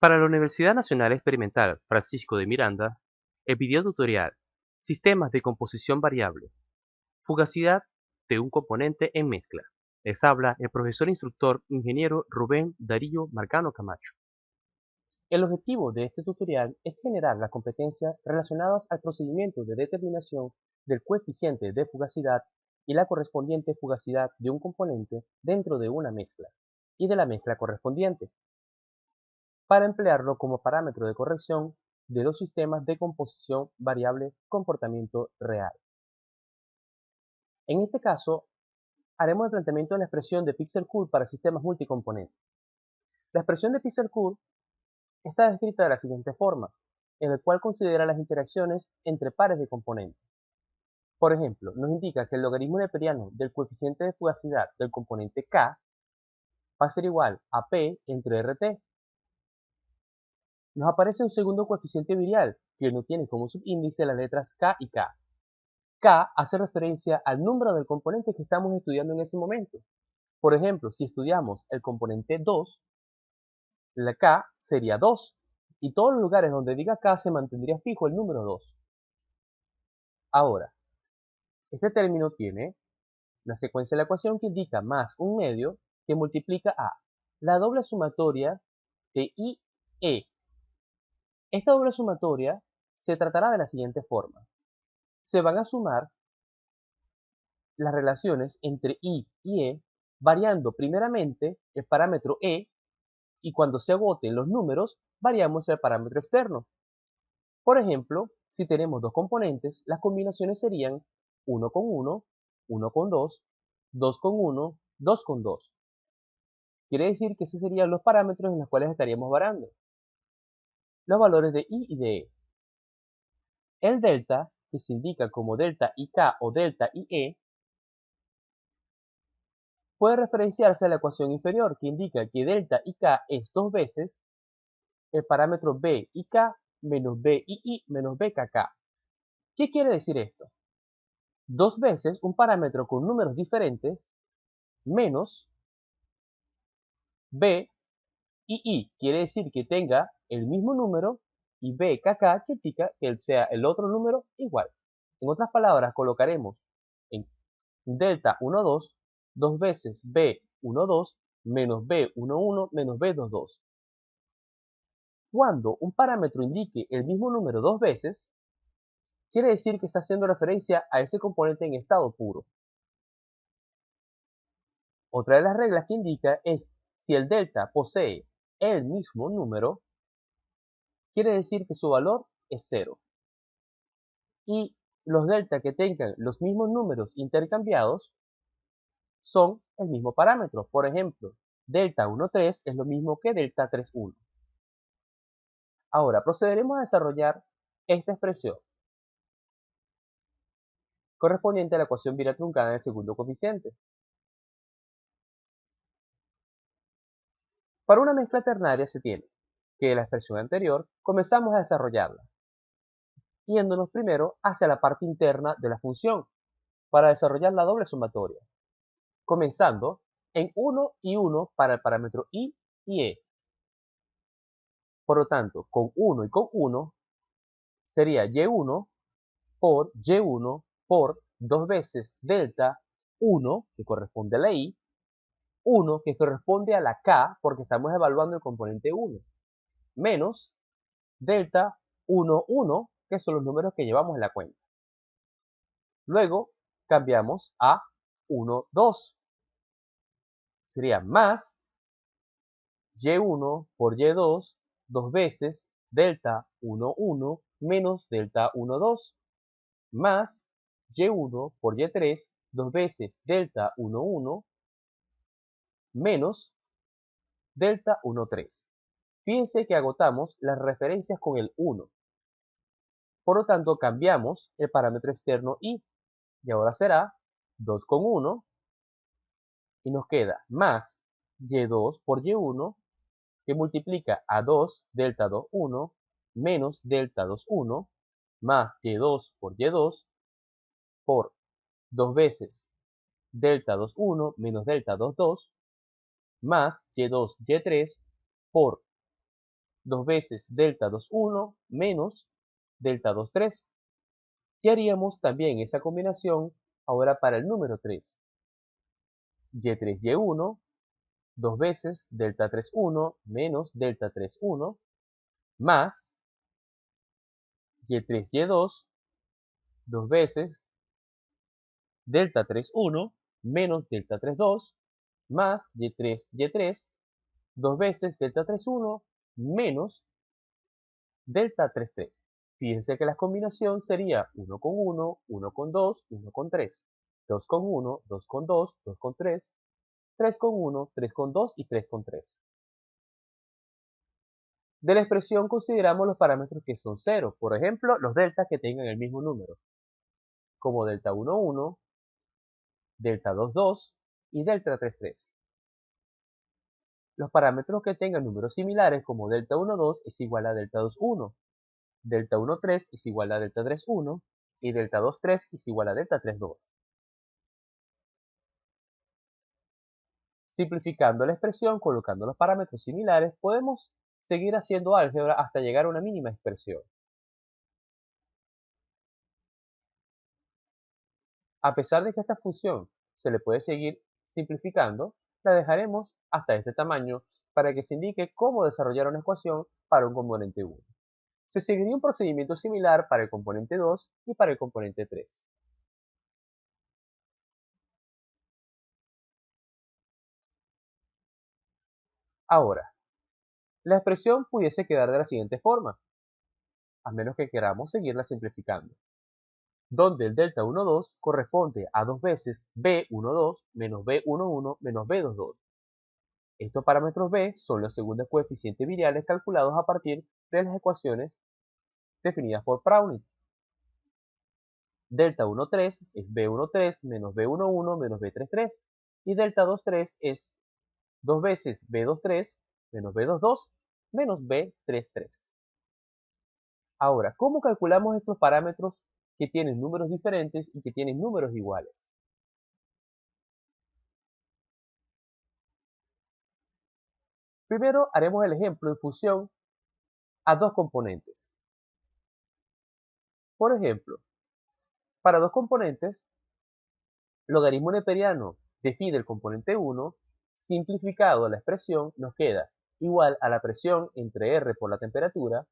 Para la Universidad Nacional Experimental Francisco de Miranda, el video tutorial Sistemas de composición variable, fugacidad de un componente en mezcla. Les habla el profesor instructor ingeniero Rubén Darío Marcano Camacho. El objetivo de este tutorial es generar las competencias relacionadas al procedimiento de determinación del coeficiente de fugacidad y la correspondiente fugacidad de un componente dentro de una mezcla y de la mezcla correspondiente, para emplearlo como parámetro de corrección de los sistemas de composición variable comportamiento real. En este caso, haremos el planteamiento de la expresión de Pixel-Cool para sistemas multicomponentes. La expresión de Pixel-Cool está descrita de la siguiente forma, en el cual considera las interacciones entre pares de componentes. Por ejemplo, nos indica que el logaritmo neperiano del coeficiente de fugacidad del componente K va a ser igual a P entre RT. Nos aparece un segundo coeficiente virial, que no tiene como subíndice las letras K y K. K hace referencia al número del componente que estamos estudiando en ese momento. Por ejemplo, si estudiamos el componente 2, la K sería 2, y todos los lugares donde diga K se mantendría fijo el número 2. Ahora, este término tiene la secuencia de la ecuación que indica más un medio que multiplica a la doble sumatoria de I, E. Esta doble sumatoria se tratará de la siguiente forma. Se van a sumar las relaciones entre I y E, variando primeramente el parámetro E, y cuando se agoten los números, variamos el parámetro externo. Por ejemplo, si tenemos dos componentes, las combinaciones serían 1 con 1, 1 con 2, 2 con 1, 2 con 2. Quiere decir que esos serían los parámetros en los cuales estaríamos variando los valores de I y de E. El delta, que se indica como delta IK o delta IE, puede referenciarse a la ecuación inferior, que indica que delta IK es 2 veces el parámetro BIK menos BII menos BKK. ¿Qué quiere decir esto? 2 veces un parámetro con números diferentes menos BII, quiere decir que tenga el mismo número, y BKK que indica que sea el otro número igual. En otras palabras, colocaremos en delta 12 2 veces B12 menos B11 menos B22. Cuando un parámetro indique el mismo número 2 veces, quiere decir que está haciendo referencia a ese componente en estado puro. Otra de las reglas que indica es si el delta posee el mismo número, quiere decir que su valor es 0. Y los delta que tengan los mismos números intercambiados son el mismo parámetro. Por ejemplo, delta 13 es lo mismo que delta 31. Ahora procederemos a desarrollar esta expresión correspondiente a la ecuación virial truncada del segundo coeficiente. Para una mezcla ternaria se tiene que la expresión anterior comenzamos a desarrollarla, yéndonos primero hacia la parte interna de la función para desarrollar la doble sumatoria, comenzando en 1 y 1 para el parámetro I y E. Por lo tanto, con 1 y con 1 sería Y1 por Y1 por 2 veces delta 1, que corresponde a la I, 1, que corresponde a la K, porque estamos evaluando el componente 1, menos delta 1, 1, que son los números que llevamos en la cuenta. Luego cambiamos a 1, 2. Sería más Y1 por Y2, 2 veces delta 1, 1, menos delta 1, 2, más Y1 por Y3, 2 veces delta 1, 1, menos delta 1, 3. Fíjense que agotamos las referencias con el 1. Por lo tanto, cambiamos el parámetro externo I. Y ahora será 2 con 1. Y nos queda más Y2 por Y1, que multiplica a 2 delta 2, 1, menos delta 2, 1, más Y2 por Y2, por 2 veces delta 2, 1, menos delta 2, 2, más Y2, Y3, por 2 veces delta 21 menos delta 23. Y haríamos también esa combinación ahora para el número 3. Y3, Y1, 2 veces delta 31 menos delta 31, más Y3, Y2, 2 veces delta 31 menos delta 32, más Y3, Y3, 2 veces delta 31 menos delta 33. Fíjense que la combinación sería 1 con 1, 1 con 2, 1 con 3, 2 con 1, 2 con 2, 2 con 3, 3 con 1, 3 con 2 y 3 con 3. De la expresión consideramos los parámetros que son 0, por ejemplo, los deltas que tengan el mismo número, como delta 1, 1, delta 2, 2 y delta 3, 3. Los parámetros que tengan números similares, como delta 1, 2 es igual a delta 2, 1, delta 1, 3 es igual a delta 3, 1 y delta 2, 3 es igual a delta 3, 2. Simplificando la expresión, colocando los parámetros similares, podemos seguir haciendo álgebra hasta llegar a una mínima expresión. A pesar de que esta función se le puede seguir simplificando, la dejaremos hasta este tamaño para que se indique cómo desarrollar una ecuación para un componente 1. Se seguiría un procedimiento similar para el componente 2 y para el componente 3. Ahora, la expresión pudiese quedar de la siguiente forma, a menos que queramos seguirla simplificando, donde el delta 1,2 corresponde a 2 veces b1,2 menos b1,1 menos b2,2. Estos parámetros b son los segundos coeficientes viriales calculados a partir de las ecuaciones definidas por Prauning. Delta 1,3 es b1,3 menos b1,1 menos b3,3 y delta 2,3 es 2 veces b2,3 menos b2,2 menos b3,3. Ahora, ¿cómo calculamos estos parámetros que tienen números diferentes y que tienen números iguales? Primero haremos el ejemplo en función a dos componentes. Por ejemplo, para dos componentes, logaritmo neperiano de phi del componente 1, simplificado la expresión, nos queda igual a la presión entre R por la temperatura,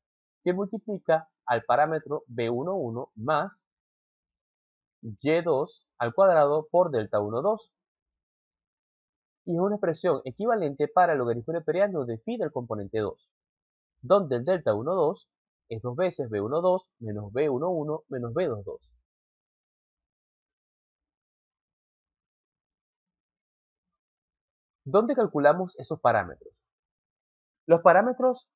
que multiplica al parámetro B11 más Y2 al cuadrado por delta 12. Y es una expresión equivalente para el logaritmo neperiano de phi del componente 2, donde el delta 12 es 2 veces B12 menos B11 menos B22. ¿Dónde calculamos esos parámetros? Los parámetros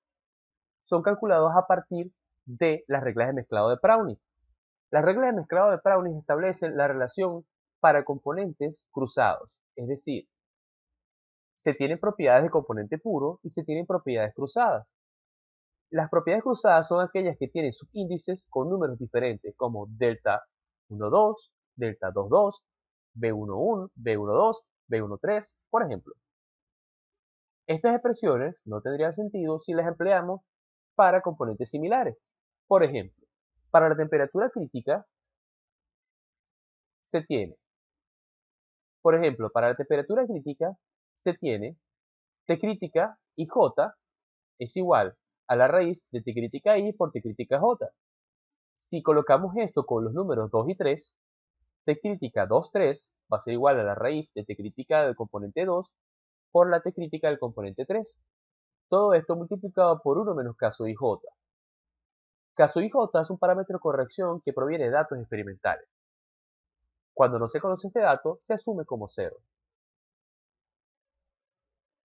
son calculados a partir de las reglas de mezclado de Prauning. Las reglas de mezclado de Prauning establecen la relación para componentes cruzados, es decir, se tienen propiedades de componente puro y se tienen propiedades cruzadas. Las propiedades cruzadas son aquellas que tienen subíndices con números diferentes, como delta 1,2, delta 2,2, B11, B12, B13, por ejemplo. Estas expresiones no tendrían sentido si las empleamos para componentes similares. Por ejemplo, para la temperatura crítica se tiene, por ejemplo, para la temperatura crítica se tiene T crítica y J es igual a la raíz de T crítica I por T crítica J. Si colocamos esto con los números 2 y 3, T crítica 2, 3 va a ser igual a la raíz de T crítica del componente 2 por la T crítica del componente 3. Todo esto multiplicado por 1 menos caso IJ. Caso IJ es un parámetro de corrección que proviene de datos experimentales. Cuando no se conoce este dato, se asume como 0.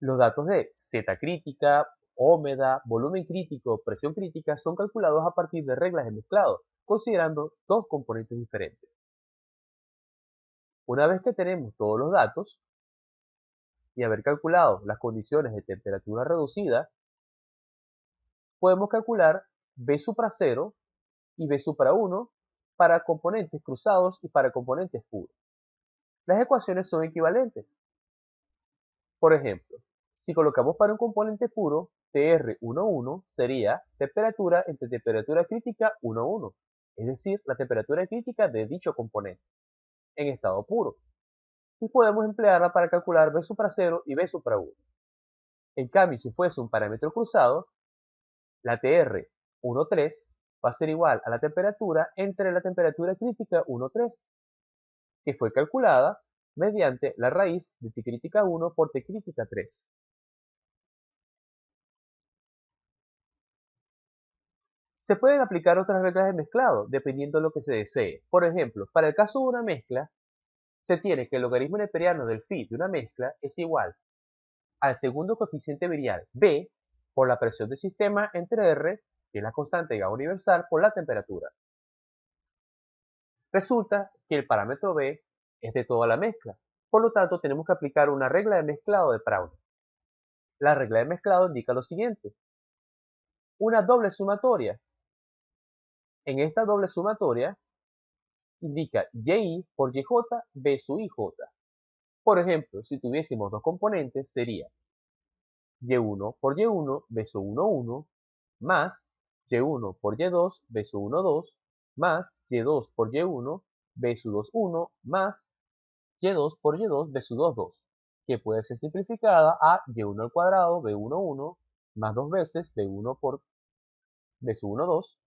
Los datos de Z crítica, ómeda, volumen crítico, presión crítica son calculados a partir de reglas de mezclado, considerando dos componentes diferentes. Una vez que tenemos todos los datos y haber calculado las condiciones de temperatura reducida, podemos calcular B supra 0 y B supra 1 para componentes cruzados y para componentes puros. Las ecuaciones son equivalentes. Por ejemplo, si colocamos para un componente puro TR11 sería temperatura entre temperatura crítica 1,1, es decir, la temperatura crítica de dicho componente, en estado puro. Y podemos emplearla para calcular B supra 0 y B supra 1. En cambio, si fuese un parámetro cruzado, la TR13 va a ser igual a la temperatura entre la temperatura crítica 1,3, que fue calculada mediante la raíz de T crítica 1 por T crítica 3. Se pueden aplicar otras reglas de mezclado, dependiendo de lo que se desee. Por ejemplo, para el caso de una mezcla, se tiene que el logaritmo neperiano del phi de una mezcla es igual al segundo coeficiente virial B por la presión del sistema entre R, que es la constante de Gauss universal, por la temperatura. Resulta que el parámetro B es de toda la mezcla. Por lo tanto, tenemos que aplicar una regla de mezclado de Proudhon. La regla de mezclado indica lo siguiente. Una doble sumatoria. En esta doble sumatoria indica Y por YJ, B sub IJ. Por ejemplo, si tuviésemos dos componentes, sería Y1 por Y1, B sub 1, 1, más Y1 por Y2, B sub 1, 2, más Y2 por Y1, B sub 2, 1, más Y2 por Y2, B sub 2, 2, que puede ser simplificada a Y1 al cuadrado, B1, 1, más dos veces B1 por B sub 1, 2,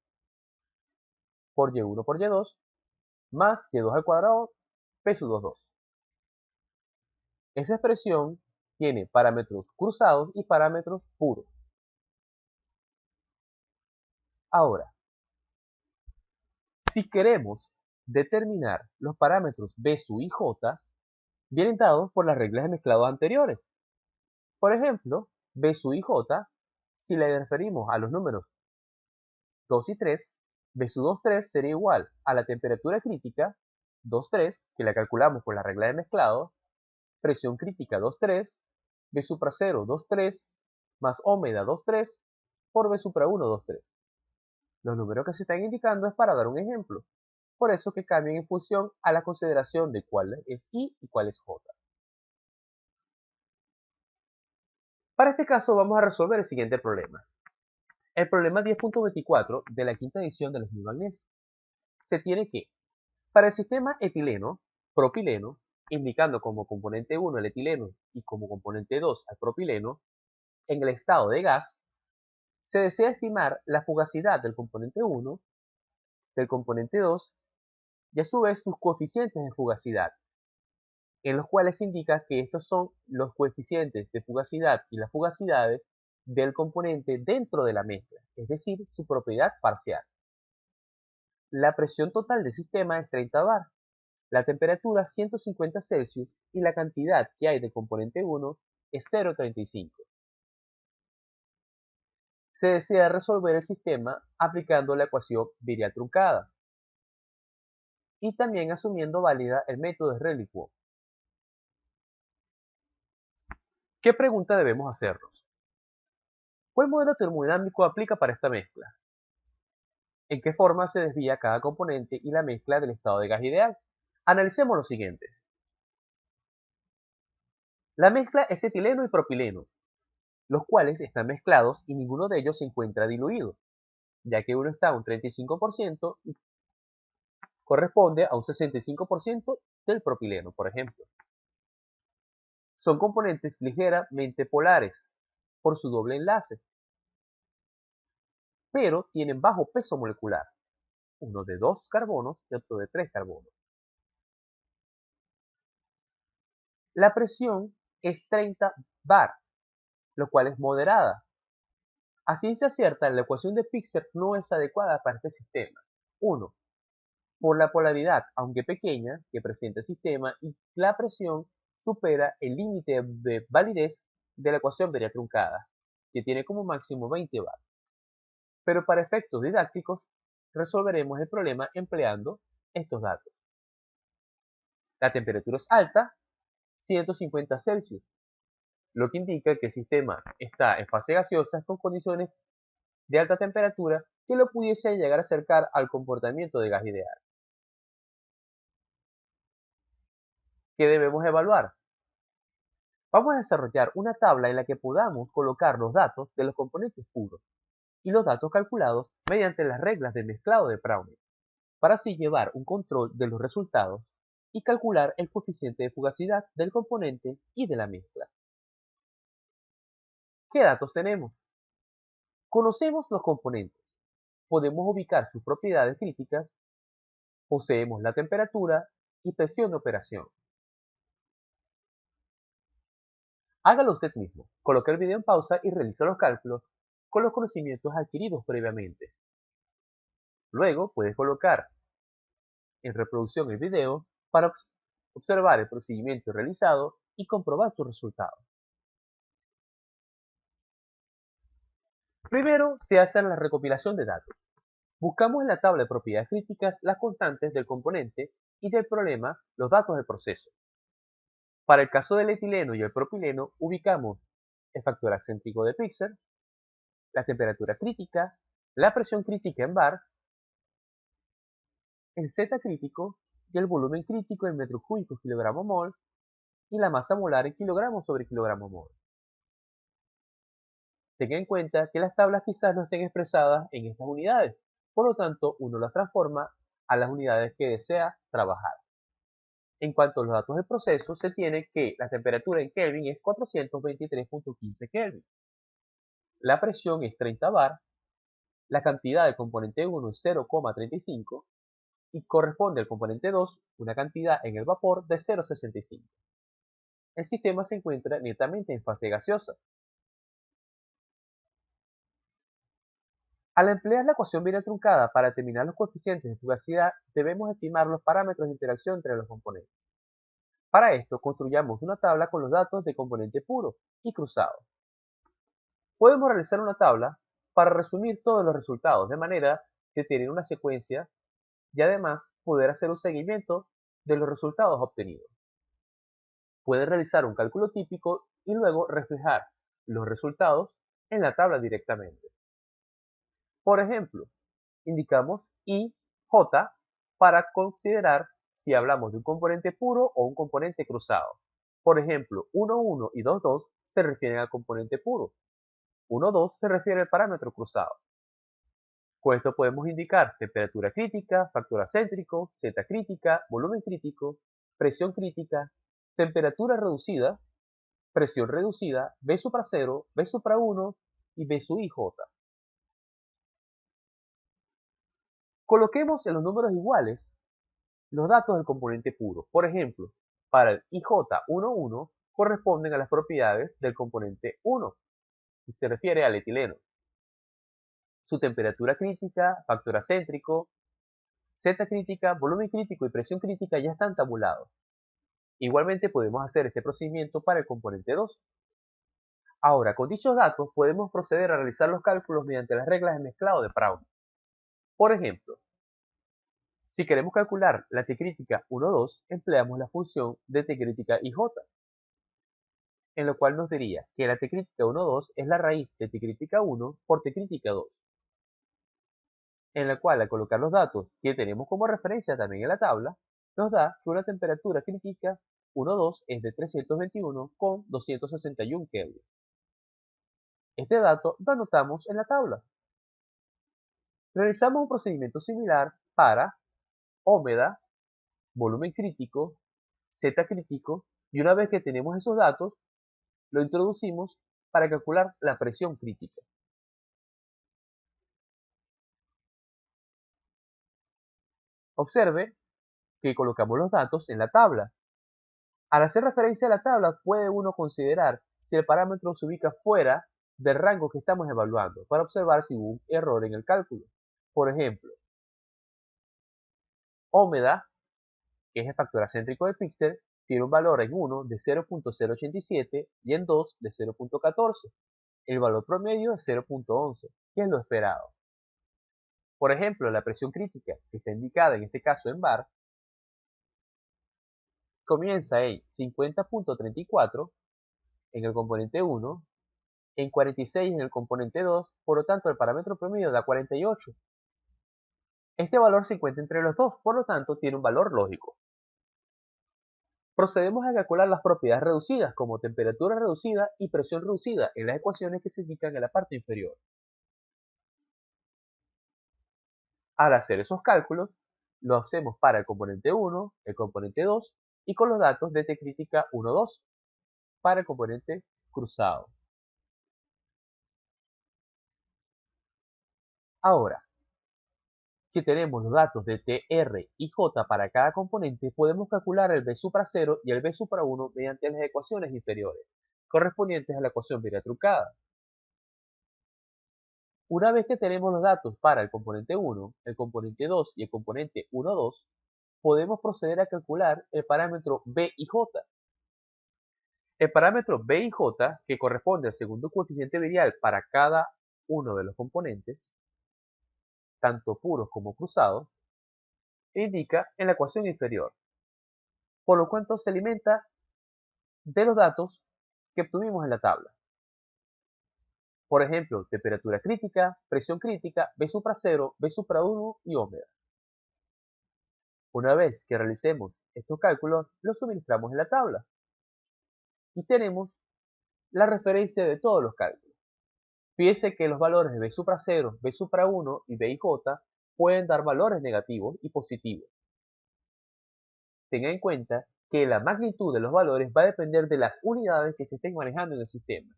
por Y1 por Y2, más Y2 al cuadrado, B sub 2, 2. Esa expresión tiene parámetros cruzados y parámetros puros. Ahora, si queremos determinar los parámetros B sub y J, vienen dados por las reglas de mezclado anteriores. Por ejemplo, B sub y J, si le referimos a los números 2 y 3, B sub 2, 3 sería igual a la temperatura crítica 2, 3, que la calculamos con la regla de mezclado, presión crítica 2, 3, B supra 0, 2, 3, más ómega 2, 3, por B supra 1, 2, 3. Los números que se están indicando es para dar un ejemplo. Por eso que cambian en función a la consideración de cuál es I y cuál es J. Para este caso vamos a resolver el siguiente problema. El problema 10.24 de la quinta edición de los New Magnesium. Se tiene que, para el sistema etileno, propileno, indicando como componente 1 el etileno y como componente 2 al propileno, en el estado de gas, se desea estimar la fugacidad del componente 1, del componente 2 y a su vez sus coeficientes de fugacidad, en los cuales se indica que estos son los coeficientes de fugacidad y las fugacidades del componente dentro de la mezcla, es decir, su propiedad parcial. La presión total del sistema es 30 bar, la temperatura 150 Celsius y la cantidad que hay de componente 1 es 0,35. Se desea resolver el sistema aplicando la ecuación virial truncada y también asumiendo válida el método de Rayleigh-Wood. ¿Qué pregunta debemos hacernos? ¿Cuál modelo termodinámico aplica para esta mezcla? ¿En qué forma se desvía cada componente y la mezcla del estado de gas ideal? Analicemos lo siguiente. La mezcla es etileno y propileno, los cuales están mezclados y ninguno de ellos se encuentra diluido, ya que uno está a un 35% y corresponde a un 65% del propileno, por ejemplo. Son componentes ligeramente polares por su doble enlace, pero tienen bajo peso molecular, uno de 2 carbonos y otro de 3 carbonos. La presión es 30 bar, lo cual es moderada. A ciencia cierta, la ecuación de Pixer no es adecuada para este sistema. 1. Por la polaridad, aunque pequeña, que presenta el sistema y la presión supera el límite de validez de la ecuación virial truncada, que tiene como máximo 20 bar. Pero para efectos didácticos, resolveremos el problema empleando estos datos. La temperatura es alta, 150 Celsius, lo que indica que el sistema está en fase gaseosa con condiciones de alta temperatura que lo pudiese llegar a acercar al comportamiento de gas ideal. ¿Qué debemos evaluar? Vamos a desarrollar una tabla en la que podamos colocar los datos de los componentes puros y los datos calculados mediante las reglas de mezclado de Brownian, para así llevar un control de los resultados y calcular el coeficiente de fugacidad del componente y de la mezcla. ¿Qué datos tenemos? Conocemos los componentes, podemos ubicar sus propiedades críticas, poseemos la temperatura y presión de operación. Hágalo usted mismo, coloque el video en pausa y realice los cálculos con los conocimientos adquiridos previamente. Luego puedes colocar en reproducción el video para observar el procedimiento realizado y comprobar tus resultados. Primero se hace la recopilación de datos. Buscamos en la tabla de propiedades críticas las constantes del componente y del problema los datos del proceso. Para el caso del etileno y el propileno, ubicamos el factor acéntrico de Pixer, la temperatura crítica, la presión crítica en bar, el Z crítico y el volumen crítico en metros cúbicos kilogramo mol y la masa molar en kilogramos sobre kilogramo mol. Tenga en cuenta que las tablas quizás no estén expresadas en estas unidades, por lo tanto uno las transforma a las unidades que desea trabajar. En cuanto a los datos del proceso, se tiene que la temperatura en Kelvin es 423.15 Kelvin, la presión es 30 bar, la cantidad del componente 1 es 0,35 y corresponde al componente 2 una cantidad en el vapor de 0,65. El sistema se encuentra netamente en fase gaseosa. Al emplear la ecuación binaria truncada para determinar los coeficientes de fugacidad, debemos estimar los parámetros de interacción entre los componentes. Para esto, construyamos una tabla con los datos de componente puro y cruzado. Podemos realizar una tabla para resumir todos los resultados, de manera que tener una secuencia y además poder hacer un seguimiento de los resultados obtenidos. Puede realizar un cálculo típico y luego reflejar los resultados en la tabla directamente. Por ejemplo, indicamos I, J para considerar si hablamos de un componente puro o un componente cruzado. Por ejemplo, 1,1 y 2,2 se refieren al componente puro. 1,2 se refiere al parámetro cruzado. Con esto podemos indicar temperatura crítica, factor acéntrico, Z crítica, volumen crítico, presión crítica, temperatura reducida, presión reducida, V supra 0, V supra 1 y V sub IJ. Coloquemos en los números iguales los datos del componente puro. Por ejemplo, para el IJ11 corresponden a las propiedades del componente 1 y se refiere al etileno. Su temperatura crítica, factor acéntrico, Z crítica, volumen crítico y presión crítica ya están tabulados. Igualmente podemos hacer este procedimiento para el componente 2. Ahora, con dichos datos podemos proceder a realizar los cálculos mediante las reglas de mezclado de Brownian. Por ejemplo, si queremos calcular la T crítica 1,2, empleamos la función de T crítica IJ, en lo cual nos diría que la T crítica 1,2 es la raíz de T crítica 1 por T crítica 2, en la cual al colocar los datos que tenemos como referencia también en la tabla, nos da que una temperatura crítica 1,2 es de 321,261 Kelvin. Este dato lo anotamos en la tabla. Realizamos un procedimiento similar para ómeda, volumen crítico, Z crítico, y una vez que tenemos esos datos, lo introducimos para calcular la presión crítica. Observe que colocamos los datos en la tabla. Al hacer referencia a la tabla, puede uno considerar si el parámetro se ubica fuera del rango que estamos evaluando, para observar si hubo un error en el cálculo. Por ejemplo, ómeda, que es el factor acéntrico de Pixel, tiene un valor en 1 de 0.087 y en 2 de 0.14. El valor promedio es 0.11, que es lo esperado. Por ejemplo, la presión crítica, que está indicada en este caso en bar, comienza en 50.34 en el componente 1, en 46 en el componente 2, por lo tanto el parámetro promedio da 48. Este valor se encuentra entre los dos, por lo tanto tiene un valor lógico. Procedemos a calcular las propiedades reducidas como temperatura reducida y presión reducida en las ecuaciones que se indican en la parte inferior. Al hacer esos cálculos, lo hacemos para el componente 1, el componente 2 y con los datos de T crítica 1, 2 para el componente cruzado. Ahora, si tenemos los datos de T, R y J para cada componente, podemos calcular el B supra 0 y el B supra 1 mediante las ecuaciones inferiores, correspondientes a la ecuación binaria truncada. Una vez que tenemos los datos para el componente 1, el componente 2 y el componente 1, 2, podemos proceder a calcular el parámetro B y J. El parámetro B y J, que corresponde al segundo coeficiente virial para cada uno de los componentes, tanto puros como cruzados, indica en la ecuación inferior, por lo cual se alimenta de los datos que obtuvimos en la tabla. Por ejemplo, temperatura crítica, presión crítica, B supra 0, B supra 1 y ómega. Una vez que realicemos estos cálculos, los suministramos en la tabla y tenemos la referencia de todos los cálculos. Fíjese que los valores de B supra 0, B supra 1 y B y J pueden dar valores negativos y positivos. Tenga en cuenta que la magnitud de los valores va a depender de las unidades que se estén manejando en el sistema.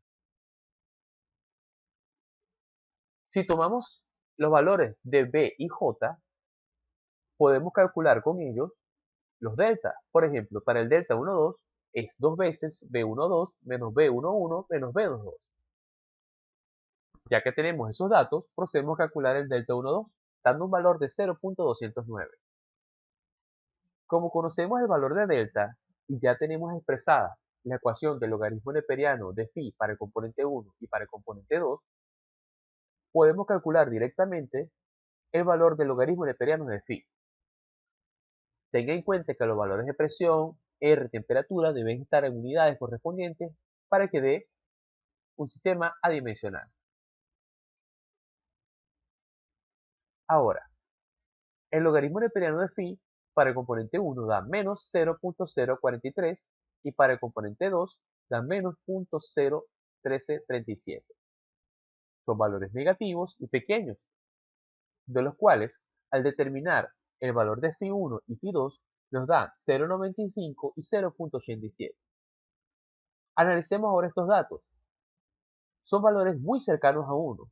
Si tomamos los valores de B y J, podemos calcular con ellos los delta. Por ejemplo, para el delta 1,2 es 2 veces B1,2 menos B1,1 menos B2,2. Ya que tenemos esos datos, procedemos a calcular el delta 1,2, dando un valor de 0.209. Como conocemos el valor de delta y ya tenemos expresada la ecuación del logaritmo neperiano de phi para el componente 1 y para el componente 2, podemos calcular directamente el valor del logaritmo neperiano de phi. Tenga en cuenta que los valores de presión, R, temperatura deben estar en unidades correspondientes para que dé un sistema adimensional. Ahora, el logaritmo neperiano de phi para el componente 1 da menos 0.043 y para el componente 2 da menos 0.01337. Son valores negativos y pequeños, de los cuales, al determinar el valor de phi1 y phi2, nos dan 0.95 y 0.87. Analicemos ahora estos datos. Son valores muy cercanos a 1.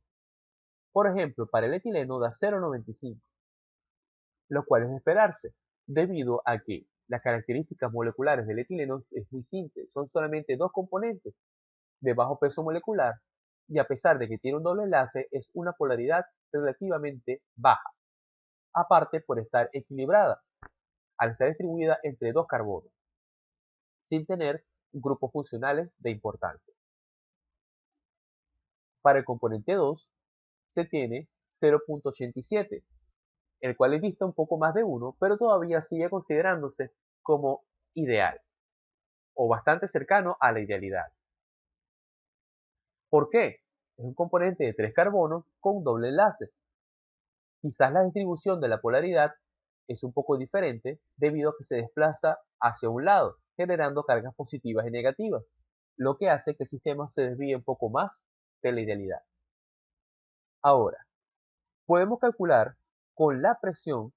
Por ejemplo, para el etileno da 0.95, lo cual es de esperarse, debido a que las características moleculares del etileno es muy simple, son solamente dos componentes de bajo peso molecular y a pesar de que tiene un doble enlace es una polaridad relativamente baja, aparte por estar equilibrada, al estar distribuida entre dos carbonos, sin tener grupos funcionales de importancia. Para el componente 2 se tiene 0.87, el cual es dista un poco más de 1, pero todavía sigue considerándose como ideal, o bastante cercano a la idealidad. ¿Por qué? Es un componente de 3 carbonos con un doble enlace. Quizás la distribución de la polaridad es un poco diferente debido a que se desplaza hacia un lado, generando cargas positivas y negativas, lo que hace que el sistema se desvíe un poco más de la idealidad. Ahora, podemos calcular con la presión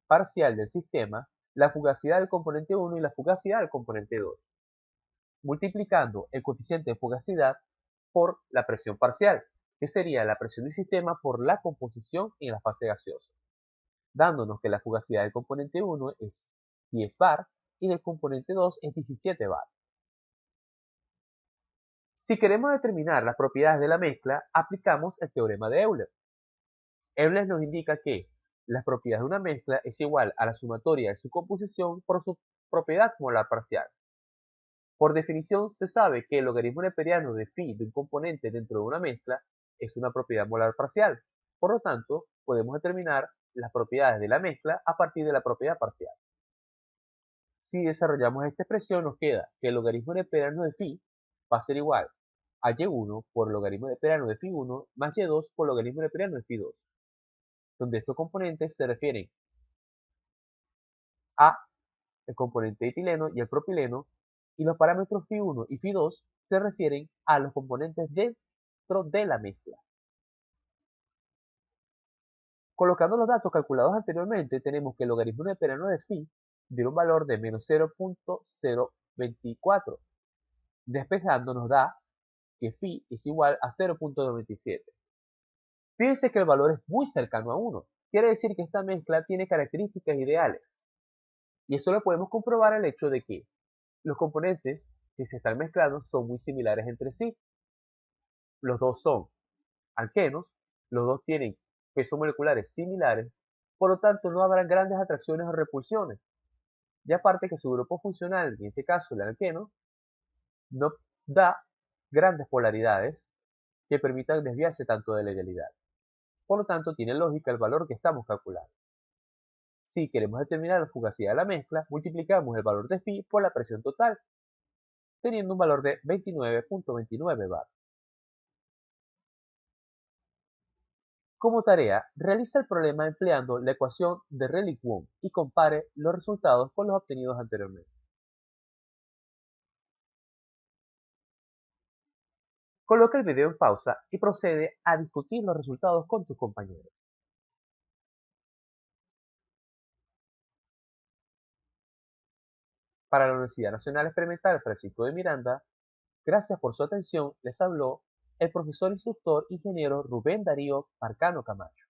parcial del sistema la fugacidad del componente 1 y la fugacidad del componente 2, multiplicando el coeficiente de fugacidad por la presión parcial, que sería la presión del sistema por la composición en la fase gaseosa, dándonos que la fugacidad del componente 1 es 10 bar y del componente 2 es 17 bar. Si queremos determinar las propiedades de la mezcla, aplicamos el teorema de Euler. Euler nos indica que las propiedades de una mezcla es igual a la sumatoria de su composición por su propiedad molar parcial. Por definición, se sabe que el logaritmo neperiano de phi de un componente dentro de una mezcla es una propiedad molar parcial. Por lo tanto, podemos determinar las propiedades de la mezcla a partir de la propiedad parcial. Si desarrollamos esta expresión, nos queda que el logaritmo neperiano de phi va a ser igual a y1 por logaritmo neperiano de phi1 más y2 por logaritmo neperiano de phi2, donde estos componentes se refieren a el componente etileno y el propileno, y los parámetros Φ1 y Φ2 se refieren a los componentes dentro de la mezcla. Colocando los datos calculados anteriormente, tenemos que el logaritmo neperiano de phi dio un valor de menos 0.024. Despejando nos da que phi es igual a 0.97. Fíjense que el valor es muy cercano a 1. Quiere decir que esta mezcla tiene características ideales. Y eso lo podemos comprobar al hecho de que los componentes que se están mezclando son muy similares entre sí. Los dos son alquenos, los dos tienen pesos moleculares similares, por lo tanto no habrá grandes atracciones o repulsiones. Y aparte que su grupo funcional, en este caso el alqueno, no da grandes polaridades que permitan desviarse tanto de la idealidad. Por lo tanto, tiene lógica el valor que estamos calculando. Si queremos determinar la fugacidad de la mezcla, multiplicamos el valor de phi por la presión total, teniendo un valor de 29.29 bar. Como tarea, realiza el problema empleando la ecuación de Rayleigh-Wood y compare los resultados con los obtenidos anteriormente. Coloca el video en pausa y procede a discutir los resultados con tus compañeros. Para la Universidad Nacional Experimental Francisco de Miranda, gracias por su atención, les habló el profesor instructor ingeniero Rubén Darío Marcano Camacho.